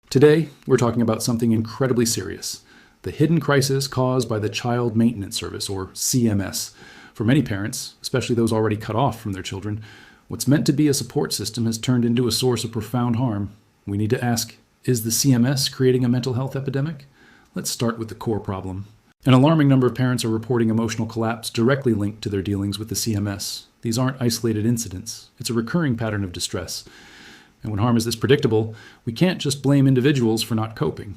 Today, we're talking about something incredibly serious, the hidden crisis caused by the Child Maintenance Service, or CMS. For many parents, especially those already cut off from their children, what's meant to be a support system has turned into a source of profound harm. We need to ask, is the CMS creating a mental health epidemic? Let's start with the core problem. An alarming number of parents are reporting emotional collapse directly linked to their dealings with the CMS. These aren't isolated incidents. It's a recurring pattern of distress. And when harm is this predictable, we can't just blame individuals for not coping.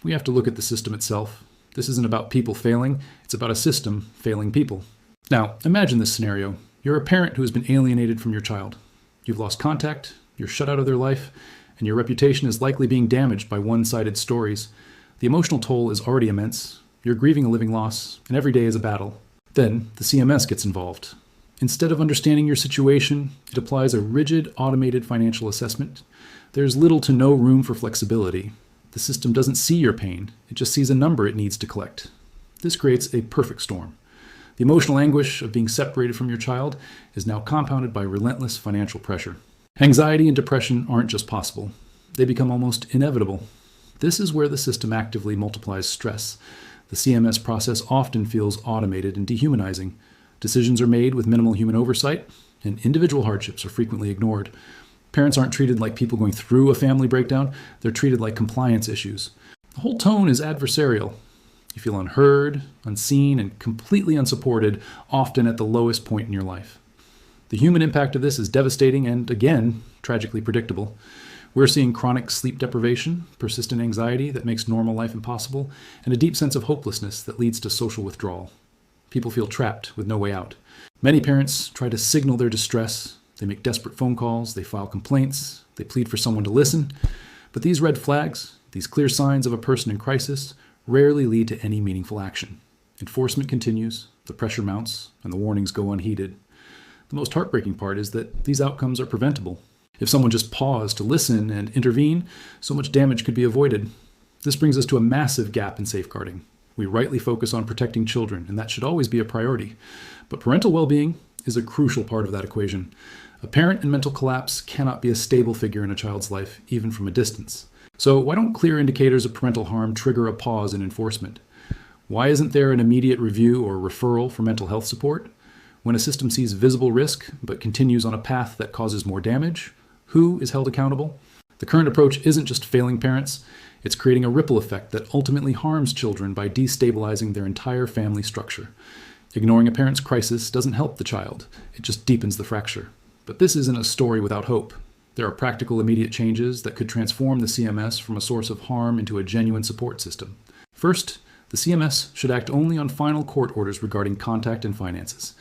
We have to look at the system itself. This isn't about people failing, it's about a system failing people. Now, imagine this scenario. You're a parent who has been alienated from your child. You've lost contact, you're shut out of their life, and your reputation is likely being damaged by one-sided stories. The emotional toll is already immense. You're grieving a living loss, and every day is a battle. Then, the CMS gets involved. Instead of understanding your situation, it applies a rigid, automated financial assessment. There's little to no room for flexibility. The system doesn't see your pain, it just sees a number it needs to collect. This creates a perfect storm. The emotional anguish of being separated from your child is now compounded by relentless financial pressure. Anxiety and depression aren't just possible, they become almost inevitable. This is where the system actively multiplies stress. The CMS process often feels automated and dehumanizing. Decisions are made with minimal human oversight, and individual hardships are frequently ignored. Parents aren't treated like people going through a family breakdown, they're treated like compliance issues. The whole tone is adversarial. You feel unheard, unseen, and completely unsupported, often at the lowest point in your life. The human impact of this is devastating and, again, tragically predictable. We're seeing chronic sleep deprivation, persistent anxiety that makes normal life impossible, and a deep sense of hopelessness that leads to social withdrawal. People feel trapped with no way out. Many parents try to signal their distress. They make desperate phone calls, they file complaints, they plead for someone to listen. But these red flags, these clear signs of a person in crisis, rarely lead to any meaningful action. Enforcement continues, the pressure mounts, and the warnings go unheeded. The most heartbreaking part is that these outcomes are preventable. If someone just paused to listen and intervene, so much damage could be avoided. This brings us to a massive gap in safeguarding. We rightly focus on protecting children, and that should always be a priority. But parental well-being is a crucial part of that equation. A parent in mental collapse cannot be a stable figure in a child's life, even from a distance. So why don't clear indicators of parental harm trigger a pause in enforcement? Why isn't there an immediate review or referral for mental health support? When a system sees visible risk, but continues on a path that causes more damage, who is held accountable? The current approach isn't just failing parents, it's creating a ripple effect that ultimately harms children by destabilizing their entire family structure. Ignoring a parent's crisis doesn't help the child, it just deepens the fracture. But this isn't a story without hope. There are practical, immediate changes that could transform the CMS from a source of harm into a genuine support system. First, the CMS should act only on final court orders regarding contact and finances.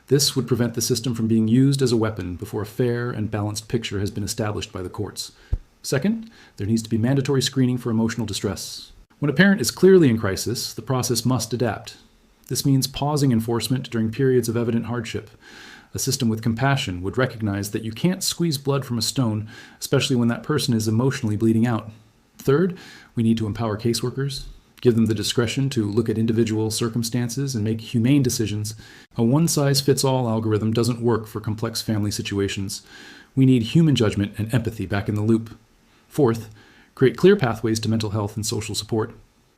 This would prevent the system from being used as a weapon before a fair and balanced picture has been established by the courts. Second, there needs to be mandatory screening for emotional distress. When a parent is clearly in crisis, the process must adapt. This means pausing enforcement during periods of evident hardship. A system with compassion would recognize that you can't squeeze blood from a stone, especially when that person is emotionally bleeding out. Third, we need to empower caseworkers, give them the discretion to look at individual circumstances and make humane decisions. A one-size-fits-all algorithm doesn't work for complex family situations. We need human judgment and empathy back in the loop. Fourth, create clear pathways to mental health and social support.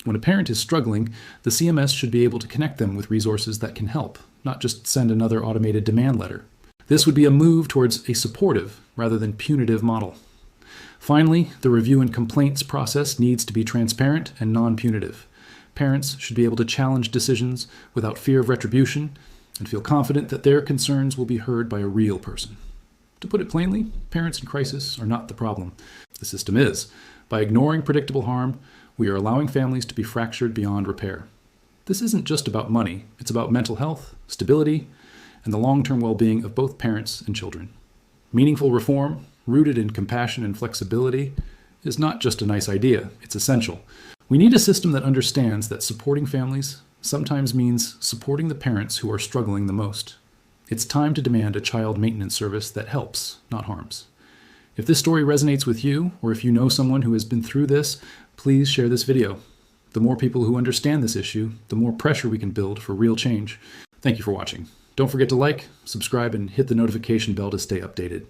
When a parent is struggling, the CMS should be able to connect them with resources that can help, not just send another automated demand letter. This would be a move towards a supportive rather than punitive model. Finally, the review and complaints process needs to be transparent and non-punitive. Parents should be able to challenge decisions without fear of retribution and feel confident that their concerns will be heard by a real person. To put it plainly, parents in crisis are not the problem. The system is. By ignoring predictable harm, we are allowing families to be fractured beyond repair. This isn't just about money, it's about mental health, stability, and the long-term well-being of both parents and children. Meaningful reform, rooted in compassion and flexibility, is not just a nice idea, it's essential. We need a system that understands that supporting families sometimes means supporting the parents who are struggling the most. It's time to demand a child maintenance service that helps, not harms. If this story resonates with you, or if you know someone who has been through this, please share this video. The more people who understand this issue, the more pressure we can build for real change. Thank you for watching. Don't forget to like, subscribe, and hit the notification bell to stay updated.